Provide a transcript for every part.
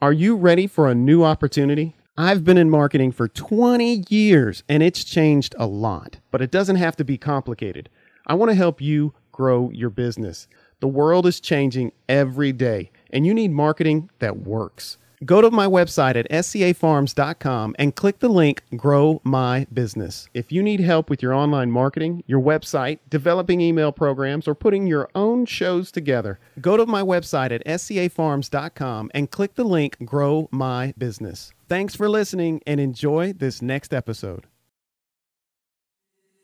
Are you ready for a new opportunity? I've been in marketing for 20 years and it's changed a lot, but it doesn't have to be complicated. I want to help you grow your business. The world is changing every day and you need marketing that works. Go to my website at scafarms.com and click the link Grow My Business. If you need help with your online marketing, your website, developing email programs, or putting your own shows together, go to my website at scafarms.com and click the link Grow My Business. Thanks for listening and enjoy this next episode.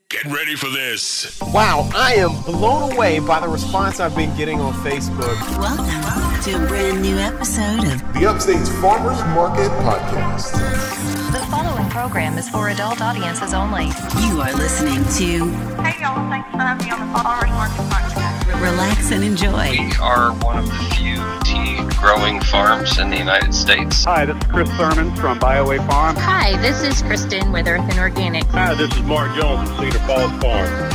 Get ready for this. Wow, I am blown away by the response I've been getting on Facebook. Welcome to a brand new episode of The Upstate's Farmers Market Podcast. The following program is for adult audiences only. You are listening to Hey y'all, thanks for having me on the Farmers Market Podcast. Relax and Enjoy. We are one of the few tea growing farms in the United States. Hi, this is Chris Thurman from BioWay Farm. Hi, this is Kristen with Earth and Organics. Hi, this is Mark Jones from Cedar Falls Farm.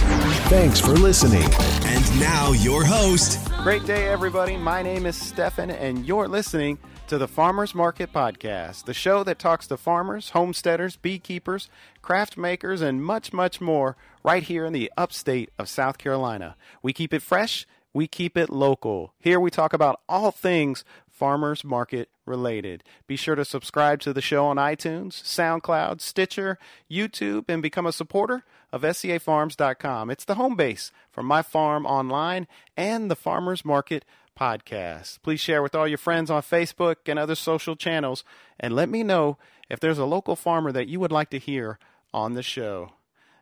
Thanks for listening. And now your host. Great day, everybody. My name is Stefan, and you're listening to the Farmers Market Podcast, the show that talks to farmers, homesteaders, beekeepers, craft makers, and much, much more right here in the upstate of South Carolina. We keep it fresh. We keep it local. Here we talk about all things farmers market related. Be sure to subscribe to the show on iTunes, SoundCloud, Stitcher, YouTube, and become a supporter of scafarms.com. It's the home base for my farm online and the Farmers Market Podcast. Please share with all your friends on Facebook and other social channels, and let me know if there's a local farmer that you would like to hear on the show.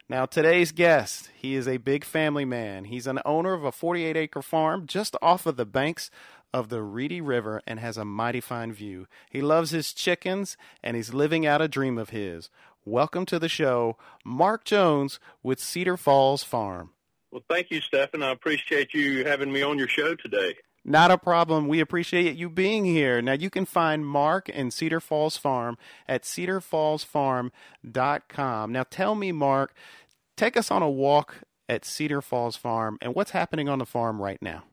Now, today's guest, he is a big family man. He's an owner of a 48-acre farm just off of the banks of the Reedy River and has a mighty fine view. He loves his chickens, and he's living out a dream of his. Welcome to the show, Mark Jones with Cedar Falls Farm. Well, thank you, Stephan. I appreciate you having me on your show today. Not a problem. We appreciate you being here. Now, you can find Mark and Cedar Falls Farm at cedarfallsfarm.com. Now, tell me, Mark, take us on a walk at Cedar Falls Farm and what's happening on the farm right now.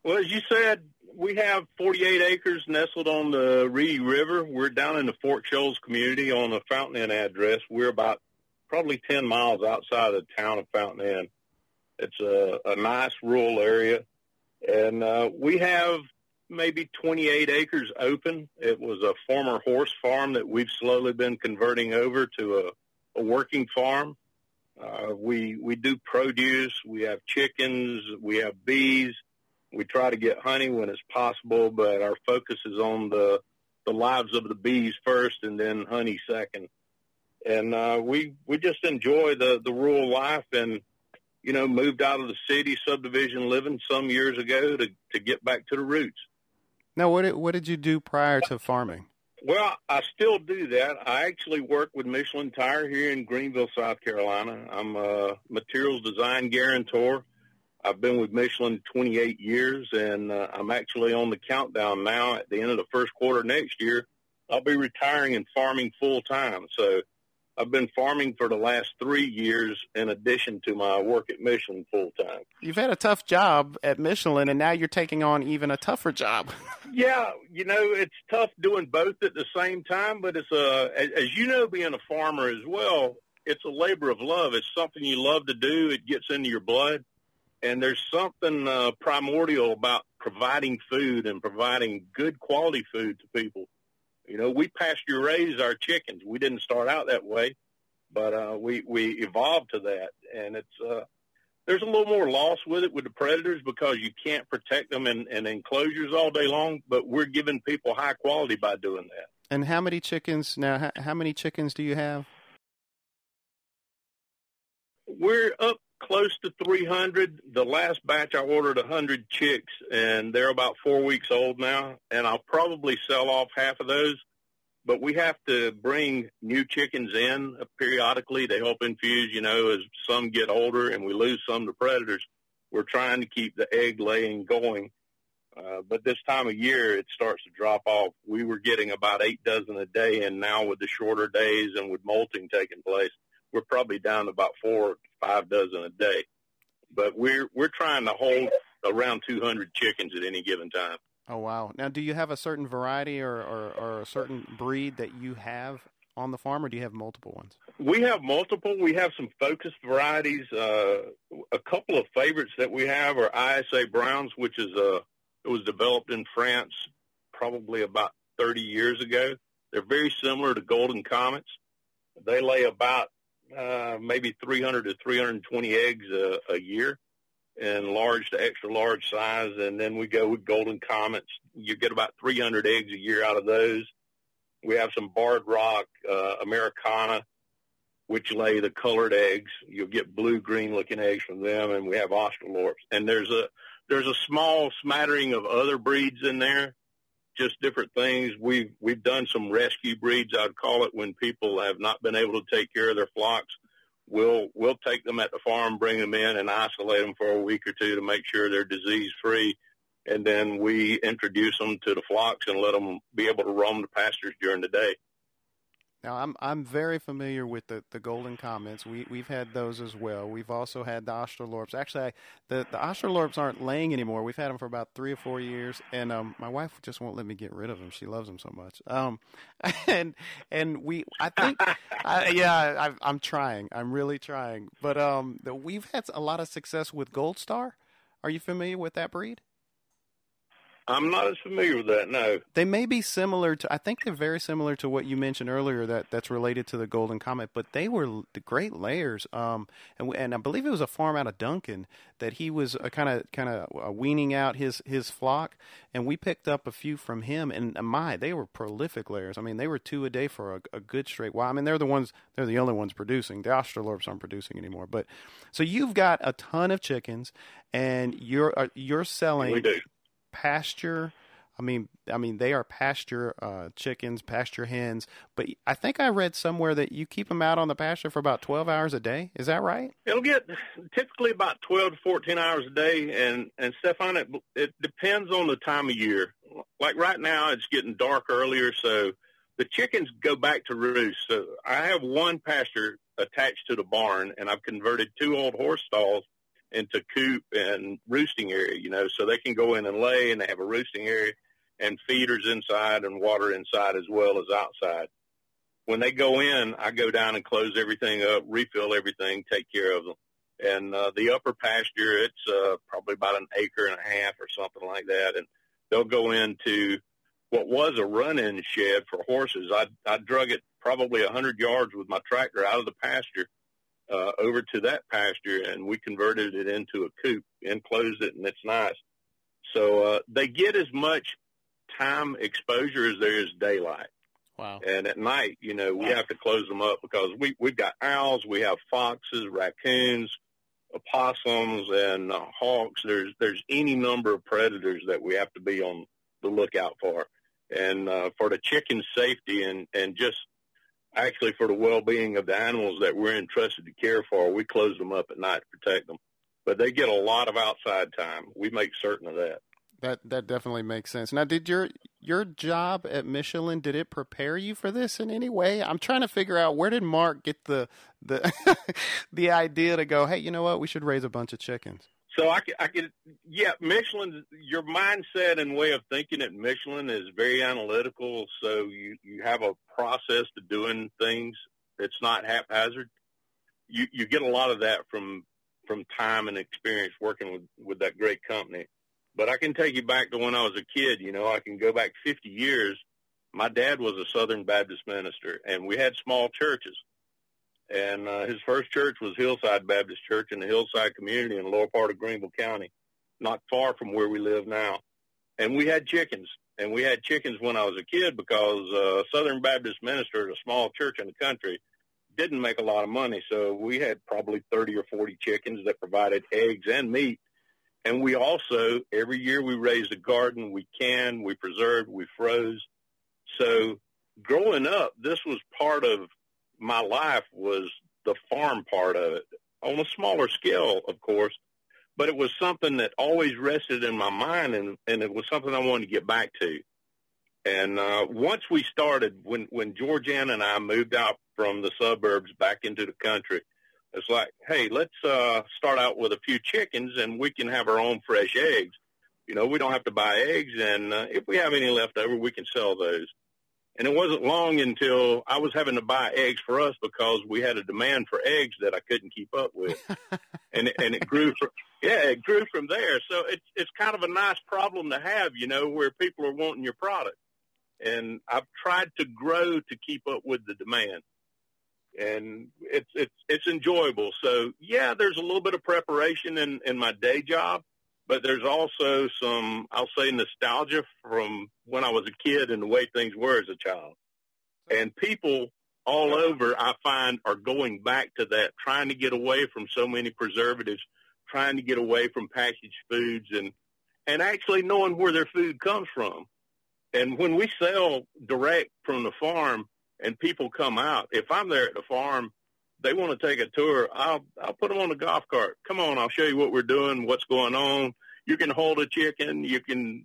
Well, as you said, we have 48 acres nestled on the Reedy River. We're down in the Fort Shoals community on the Fountain Inn address. We're about probably 10 miles outside of the town of Fountain Inn. It's a nice rural area. And we have maybe 28 acres open. It was a former horse farm that we've slowly been converting over to a working farm. We do produce. We have chickens. We have bees. We try to get honey when it's possible, but our focus is on the lives of the bees first and then honey second. And we just enjoy the rural life and, you know, moved out of the city subdivision living some years ago to get back to the roots. Now, what did you do prior to farming? Well, I still do that. I actually work with Michelin Tire here in Greenville, South Carolina. I'm a materials design guarantor. I've been with Michelin 28 years, and I'm actually on the countdown now. At the end of the first quarter next year, I'll be retiring and farming full-time. So I've been farming for the last 3 years in addition to my work at Michelin full-time. You've had a tough job at Michelin, and now you're taking on even a tougher job. Yeah, you know, it's tough doing both at the same time, but it's as you know, being a farmer as well, it's a labor of love. It's something you love to do. It gets into your blood, and there's something primordial about providing food and providing good quality food to people. You know, we pasture raise our chickens. We didn't start out that way, but we evolved to that. And it's there's a little more loss with it with the predators because you can't protect them in enclosures all day long, but we're giving people high quality by doing that. And how many chickens now? How many chickens do you have? We're up close to 300. The last batch I ordered 100 chicks, and they're about 4 weeks old now, and I'll probably sell off half of those. But we have to bring new chickens in periodically to help infuse, you know, as some get older and we lose some to predators. We're trying to keep the egg laying going. But this time of year, it starts to drop off. We were getting about 8 dozen a day, and now with the shorter days and with molting taking place, we're probably down to about 4 to 5 dozen a day. But we're trying to hold around 200 chickens at any given time. Oh, wow. Now, do you have a certain variety or a certain breed that you have on the farm, or do you have multiple ones? We have multiple. We have some focused varieties. A couple of favorites that we have are ISA Browns, which is it was developed in France probably about 30 years ago. They're very similar to Golden Comets. They lay about maybe 300 to 320 eggs a year in large to extra large size, and then we go with Golden Comets. You get about 300 eggs a year out of those. We have some Barred Rock, Americana, which lay the colored eggs. You'll get blue-green looking eggs from them, and we have Australorps. And there's a small smattering of other breeds in there, just different things. We've done some rescue breeds, I'd call it, when people have not been able to take care of their flocks. We'll take them at the farm, bring them in, and isolate them for a week or two to make sure they're disease-free. And then we introduce them to the flocks and let them be able to roam the pastures during the day. Now, I'm very familiar with the Golden Comets. We've had those as well. We've also had the Australorps. Actually, the Australorps aren't laying anymore. We've had them for about 3 or 4 years, and my wife just won't let me get rid of them. She loves them so much. I'm trying. I'm really trying. But we've had a lot of success with Gold Star. Are you familiar with that breed? I'm not as familiar with that, no. They may be similar to, I think they're very similar to what you mentioned earlier that's related to the Golden Comet, but they were the great layers. And I believe it was a farm out of Duncan that he was kind of weaning out his flock, and we picked up a few from him, and they were prolific layers. I mean, they were 2 a day for a good straight while. I mean, they're the only ones producing. The Australorps aren't producing anymore. But so you've got a ton of chickens, and you're selling. We do. Pasture, I mean, they are pasture chickens, pasture hens. But I think I read somewhere that you keep them out on the pasture for about 12 hours a day. Is that right? It'll get typically about 12 to 14 hours a day, and Stefan, it depends on the time of year. Like right now, it's getting dark earlier, so the chickens go back to roost. So I have one pasture attached to the barn, and I've converted 2 old horse stalls into coop and roosting area, so they can go in and lay, and they have a roosting area and feeders inside and water inside as well as outside. When they go in, I go down and close everything up, refill everything, take care of them. And the upper pasture, it's probably about 1.5 acres or something like that, and they'll go into what was a run-in shed for horses. I drug it probably 100 yards with my tractor out of the pasture over to that pasture, and we converted it into a coop, enclosed it, and it's nice. So they get as much time exposure as there is daylight. Wow. And at night, we have to close them up because we've got owls, we have foxes, raccoons, opossums, and hawks. There's any number of predators that we have to be on the lookout for. And for the chicken's safety and just actually for the well-being of the animals that we're entrusted to care for, we close them up at night to protect them. But they get a lot of outside time. We make certain of that. That definitely makes sense. Now, did your job at Michelin, did it prepare you for this in any way? I'm trying to figure out, where did Mark get the the idea to go, hey, you know what, we should raise a bunch of chickens? So Michelin, your mindset and way of thinking at Michelin is very analytical. So you have a process to doing things. It's not haphazard. You get a lot of that from time and experience working with that great company. But I can take you back to when I was a kid. I can go back 50 years. My dad was a Southern Baptist minister, and we had small churches. And his first church was Hillside Baptist Church in the Hillside community in the lower part of Greenville County, not far from where we live now. And we had chickens. And we had chickens when I was a kid because a Southern Baptist minister at a small church in the country didn't make a lot of money. So we had probably 30 or 40 chickens that provided eggs and meat. And we also, every year we raised a garden. We canned, we preserved, we froze. So growing up, this was part of my life, was the farm part of it, on a smaller scale, of course, but it was something that always rested in my mind, and it was something I wanted to get back to. And once we started, when Georgiana and I moved out from the suburbs back into the country, it's like, hey, let's start out with a few chickens, and we can have our own fresh eggs. We don't have to buy eggs, and if we have any left over, we can sell those. And it wasn't long until I was having to buy eggs for us because we had a demand for eggs that I couldn't keep up with. and it grew from there. So it's kind of a nice problem to have, where people are wanting your product. And I've tried to grow to keep up with the demand. And it's enjoyable. So, yeah, there's a little bit of preparation in my day job, but there's also some, I'll say, nostalgia from when I was a kid and the way things were as a child. And people all over, I find, are going back to that, trying to get away from so many preservatives, trying to get away from packaged foods, and actually knowing where their food comes from. And when we sell direct from the farm and people come out, if I'm there at the farm, they want to take a tour, I'll put them on the golf cart. Come on, I'll show you what we're doing, what's going on. You can hold a chicken. You can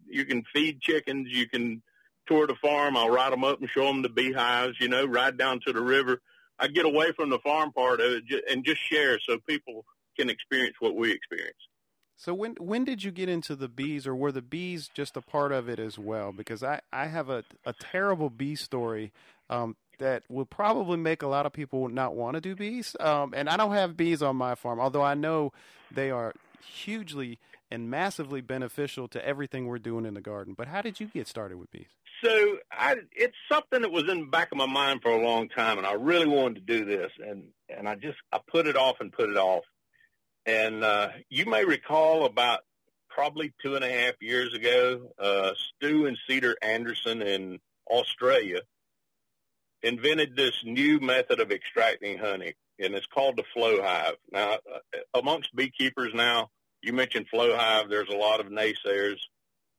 feed chickens. You can tour the farm. I'll ride them up and show them the beehives, ride down to the river. I get away from the farm part of it and just share so people can experience what we experience. So when did you get into the bees, or were the bees just a part of it as well? Because I have a terrible bee story that will probably make a lot of people not want to do bees. And I don't have bees on my farm, although I know they are hugely and massively beneficial to everything we're doing in the garden. But how did you get started with bees? So it's something that was in the back of my mind for a long time, and I really wanted to do this, and I put it off and put it off. And you may recall about probably 2.5 years ago, Stu and Cedar Anderson in Australia invented this new method of extracting honey, and it's called the flow hive. Now, amongst beekeepers now, you mentioned flow hive, there's a lot of naysayers.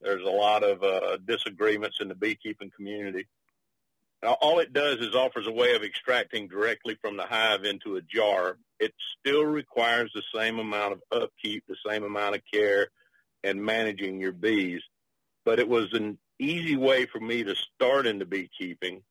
There's a lot of disagreements in the beekeeping community. Now, all it does is offers a way of extracting directly from the hive into a jar. It still requires the same amount of upkeep, the same amount of care, and managing your bees. But it was an easy way for me to start into beekeeping.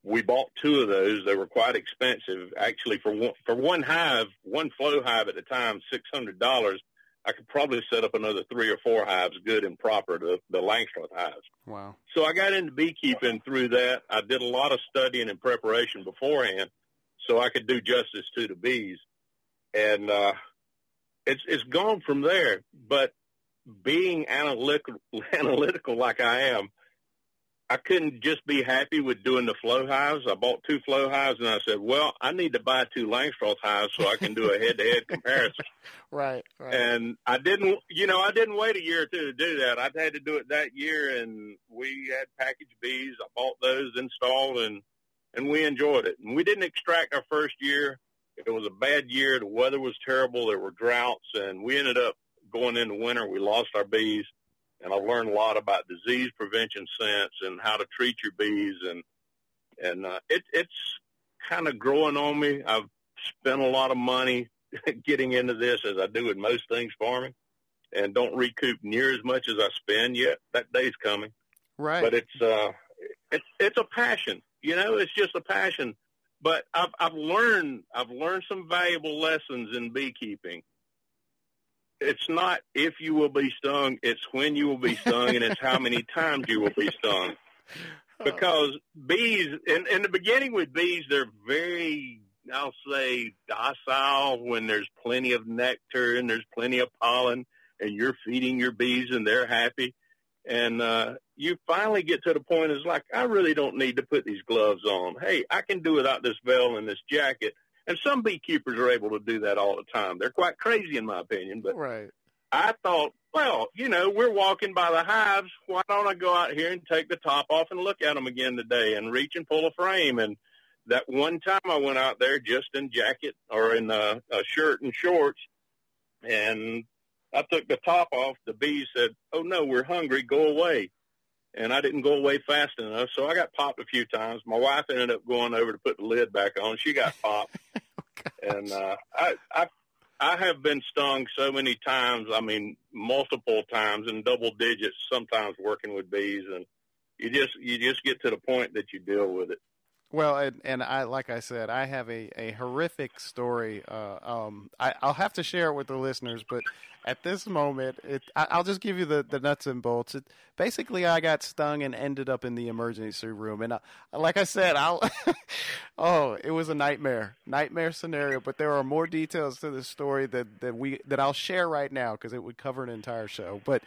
We bought 2 of those. They were quite expensive. Actually, for one hive, one flow hive at the time, $600. I could probably set up another 3 or 4 hives, good and proper, the Langstroth hives. Wow. So I got into beekeeping through that. I did a lot of studying and preparation beforehand so I could do justice to the bees. And it's gone from there. But being analytical like I am, I couldn't just be happy with doing the flow hives. I bought 2 flow hives, and I said, well, I need to buy 2 Langstroth hives so I can do a head-to-head comparison. Right. And I didn't wait a year or 2 to do that. I had to do it that year, and we had packaged bees. I bought those, installed, and we enjoyed it. And we didn't extract our first year. It was a bad year. The weather was terrible. There were droughts, and we ended up going into winter. We lost our bees. And I've learned a lot about disease prevention since and how to treat your bees. And it's kind of growing on me. I've spent a lot of money getting into this, as I do with most things farming, and don't recoup near as much as I spend yet. That day's coming. Right. But it's a passion. It's just a passion. But I've learned some valuable lessons in beekeeping. It's not if you will be stung, it's when you will be stung, and it's how many times you will be stung. Because bees, in the beginning with bees, they're very, I'll say, docile when there's plenty of nectar and there's plenty of pollen, and you're feeding your bees and they're happy. And you finally get to the point, it's like, I really don't need to put these gloves on. Hey, I can do without this veil and this jacket. And some beekeepers are able to do that all the time. They're quite crazy, in my opinion. But right. I thought, well, we're walking by the hives. Why don't I go out here and take the top off and look at them again today and reach and pull a frame? And that one time I went out there just in jacket or in a shirt and shorts, and I took the top off. The bees said, oh, no, we're hungry. Go away. And I didn't go away fast enough, so I got popped a few times. My wife ended up going over to put the lid back on. She got popped. And I have been stung so many times, multiple times in double digits, sometimes working with bees, and you just get to the point that you deal with it. Well, and I, like I said, I have a horrific story. I'll have to share it with the listeners, but At this moment, I'll just give you the nuts and bolts. Basically, I got stung and ended up in the emergency room. And like I said, it was a nightmare scenario. But there are more details to this story that I'll share right now because it would cover an entire show. But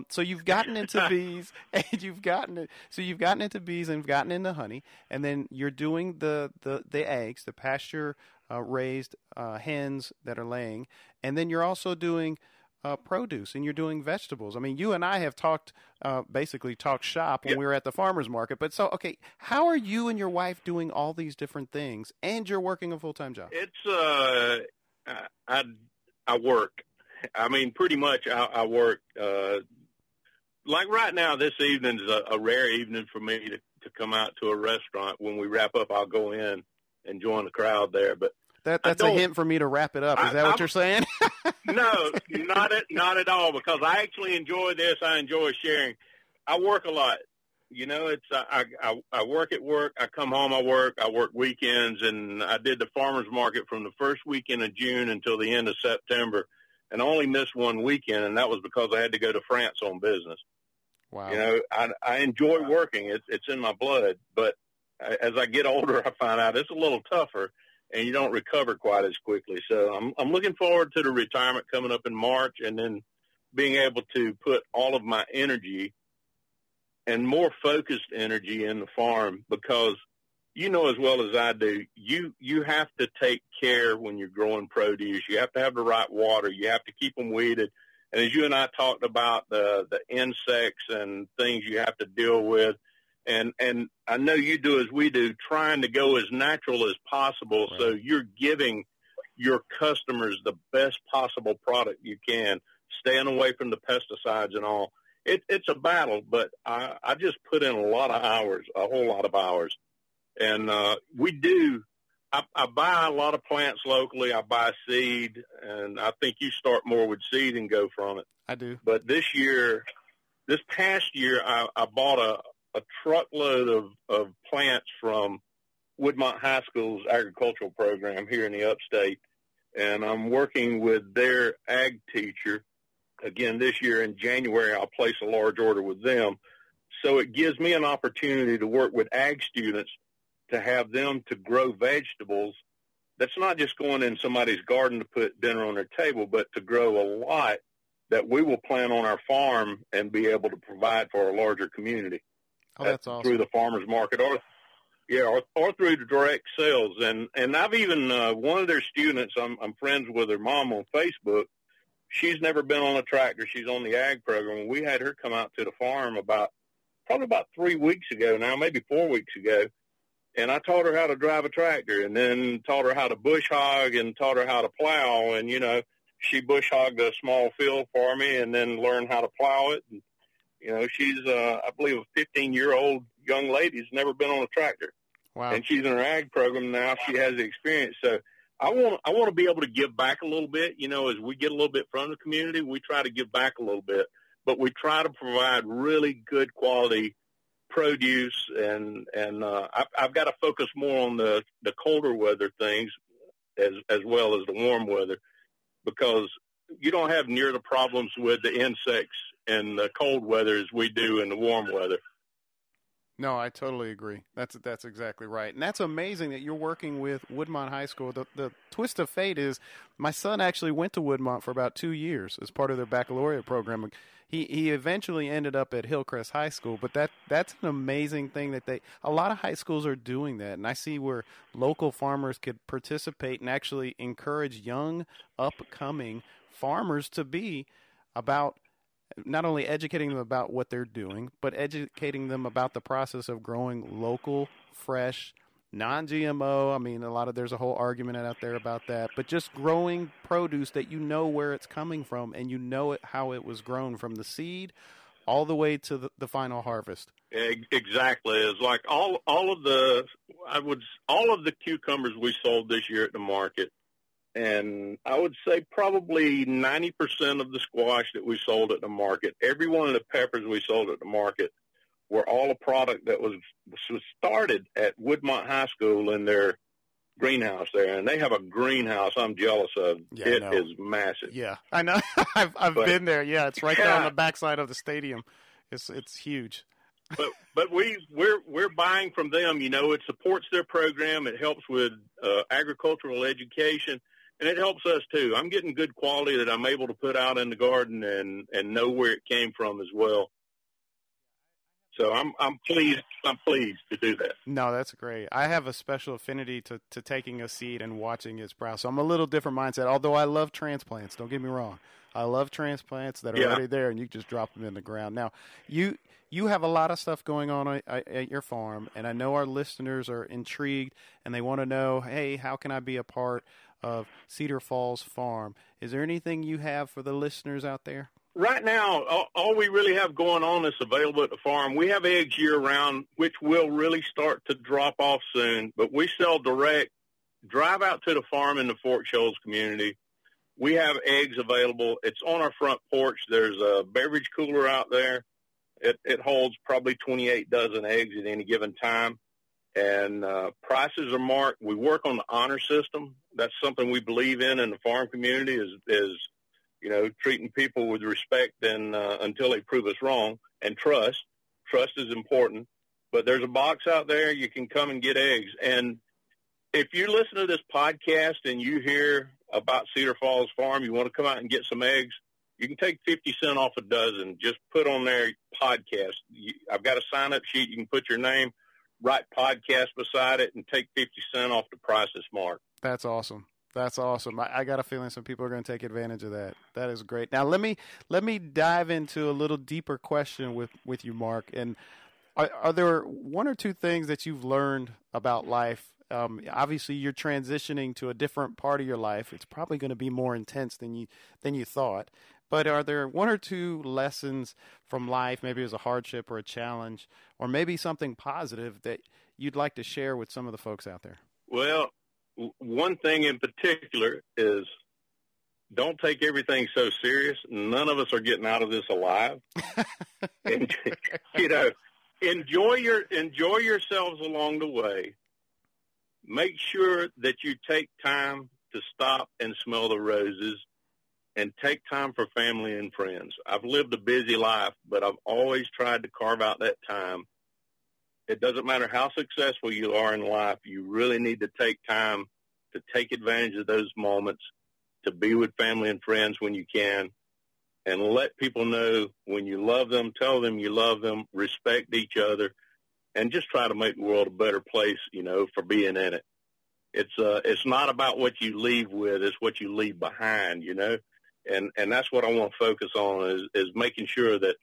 so you've gotten into bees, and you've gotten into bees and gotten into honey, and then you're doing the eggs, the pasture raised hens that are laying, and then you're also doing produce, and you're doing vegetables. I mean, you and I have basically talked shop when we were at the farmer's market. But so, okay, how are you and your wife doing all these different things, and you're working a full-time job? It's I work. I mean, pretty much I work. Like right now, this evening is a rare evening for me to come out to a restaurant. When we wrap up, I'll go in and join the crowd there. But that's a hint for me to wrap it up. Is that what you're saying? No, not at all. Because I actually enjoy this. I enjoy sharing. I work a lot. You know, it's I work at work. I come home. I work weekends, and I did the farmers market from the first weekend of June until the end of September, and I only missed one weekend, and that was because I had to go to France on business. Wow. You know, I enjoy working. It's in my blood, but as I get older, I find out it's a little tougher, and you don't recover quite as quickly. So I'm looking forward to the retirement coming up in March, and then being able to put all of my energy and more focused energy in the farm, because you know as well as I do, you have to take care when you're growing produce. You have to have the right water. You have to keep them weeded. And as you and I talked about the insects and things you have to deal with, and I know you do as we do, trying to go as natural as possible, right, so you're giving your customers the best possible product you can, staying away from the pesticides and all. It's a battle, but I just put in a lot of hours, a whole lot of hours. And we do. I buy a lot of plants locally. I buy seed, and I think you start more with seed and go from it. I do. But this past year, I bought a truckload of plants from Woodmont High School's agricultural program here in the upstate, and I'm working with their ag teacher. Again, this year in January, I'll place a large order with them. So it gives me an opportunity to work with ag students to have them to grow vegetables. That's not just going in somebody's garden to put dinner on their table, but to grow a lot that we will plant on our farm and be able to provide for our larger community. Oh, that's awesome. Through the farmer's market or through the direct sales. And I've even, one of their students, I'm friends with her mom on Facebook. She's never been on a tractor. She's on the ag program. We had her come out to the farm probably about 3 weeks ago now, maybe 4 weeks ago. And I taught her how to drive a tractor, and then taught her how to bush hog and taught her how to plow. And, you know, she bush hogged a small field for me and then learned how to plow it. And, you know, she's, I believe, a 15-year-old young lady who's never been on a tractor. Wow. And she's in her ag program now. She has the experience. So I want to be able to give back a little bit. You know, as we get a little bit from the community, we try to give back a little bit. But we try to provide really good quality produce, and I've got to focus more on the colder weather things as well as the warm weather, because you don't have near the problems with the insects in the cold weather as we do in the warm weather. No, I totally agree. That's exactly right. And that's amazing that you're working with Woodmont High School. The twist of fate is my son actually went to Woodmont for about 2 years as part of their baccalaureate program. He eventually ended up at Hillcrest High School, but that's an amazing thing that a lot of high schools are doing that. And I see where local farmers could participate and actually encourage young, upcoming farmers to be about not only educating them about what they're doing, but educating them about the process of growing local, fresh, non-GMO. I mean, there's a whole argument out there about that, but just growing produce that you know where it's coming from and you know how it was grown from the seed all the way to the final harvest. Exactly. It's like all of the cucumbers we sold this year at the market, and I would say probably 90% of the squash that we sold at the market, every one of the peppers we sold at the market, were all a product that was started at Woodmont High School in their greenhouse there, and they have a greenhouse I'm jealous of. Yeah, it is massive. Yeah, I know. I've been there. Yeah, it's right there on the backside of the stadium. It's huge. But we're buying from them. It supports their program. It helps with agricultural education, and it helps us too. I'm getting good quality that I'm able to put out in the garden and know where it came from as well. So I'm pleased. I'm pleased to do that. No, that's great. I have a special affinity to taking a seed and watching it sprout. So I'm a little different mindset. Although I love transplants. Don't get me wrong. I love transplants that are already there, and you just drop them in the ground. Now, you have a lot of stuff going on at your farm, and I know our listeners are intrigued, and they want to know, hey, how can I be a part of Cedar Falls Farm? Is there anything you have for the listeners out there? Right now, all we really have going on is available at the farm. We have eggs year-round, which will really start to drop off soon, but we sell direct. Drive out to the farm in the Fort Shoals community. We have eggs available. It's on our front porch. There's a beverage cooler out there. It holds probably 28 dozen eggs at any given time, and prices are marked. We work on the honor system. That's something we believe in the farm community is treating people with respect and until they prove us wrong, and trust. Trust is important. But there's a box out there. You can come and get eggs. And if you listen to this podcast and you hear about Cedar Falls Farm, you want to come out and get some eggs, you can take 50 cents off a dozen. Just put on their podcast. I've got a sign-up sheet. You can put your name, write podcast beside it, and take 50 cents off the price that's marked. That's awesome. That's awesome. I got a feeling some people are going to take advantage of that. That is great. Now, let me dive into a little deeper question with you, Mark. And are there one or two things that you've learned about life? Obviously, you're transitioning to a different part of your life. It's probably going to be more intense than you thought. But are there one or two lessons from life, maybe as a hardship or a challenge, or maybe something positive that you'd like to share with some of the folks out there? Well, one thing in particular is don't take everything so serious. None of us are getting out of this alive. And, enjoy yourselves along the way. Make sure that you take time to stop and smell the roses and take time for family and friends. I've lived a busy life, but I've always tried to carve out that time. It doesn't matter how successful you are in life, you really need to take time to take advantage of those moments, to be with family and friends when you can, and let people know when you love them, tell them you love them, respect each other, and just try to make the world a better place, for being in it. It's not about what you leave with, it's what you leave behind, and that's what I want to focus on is making sure that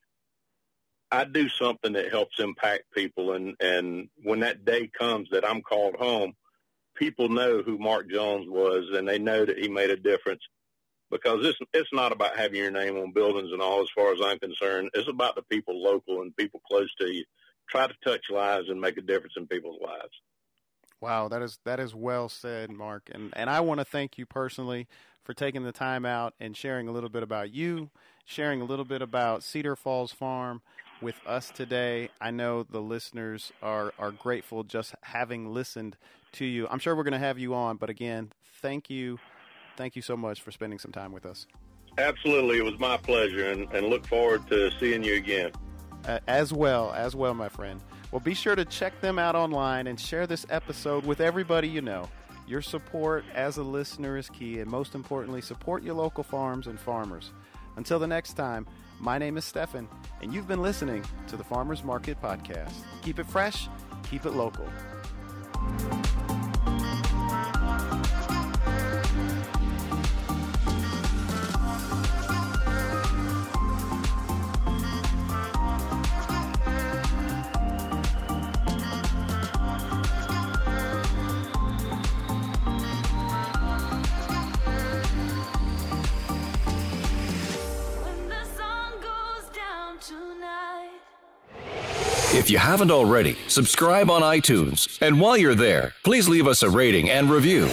I do something that helps impact people. And when that day comes that I'm called home, people know who Mark Jones was, and they know that he made a difference, because it's not about having your name on buildings and all, as far as I'm concerned. It's about the people local and people close to you. Try to touch lives and make a difference in people's lives. Wow, that is well said, Mark. And I want to thank you personally for taking the time out and sharing a little bit about you, sharing a little bit about Cedar Falls Farm with us today. I know the listeners are grateful just having listened to you. I'm sure we're going to have you on, but again, thank you. Thank you so much for spending some time with us. Absolutely. It was my pleasure, and look forward to seeing you again. As well, my friend. Well, be sure to check them out online and share this episode with everybody you know. Your support as a listener is key, and most importantly, support your local farms and farmers. Until the next time, my name is Stefan, and you've been listening to the Farmers Market Podcast. Keep it fresh, keep it local. If you haven't already, subscribe on iTunes. And while you're there, please leave us a rating and review.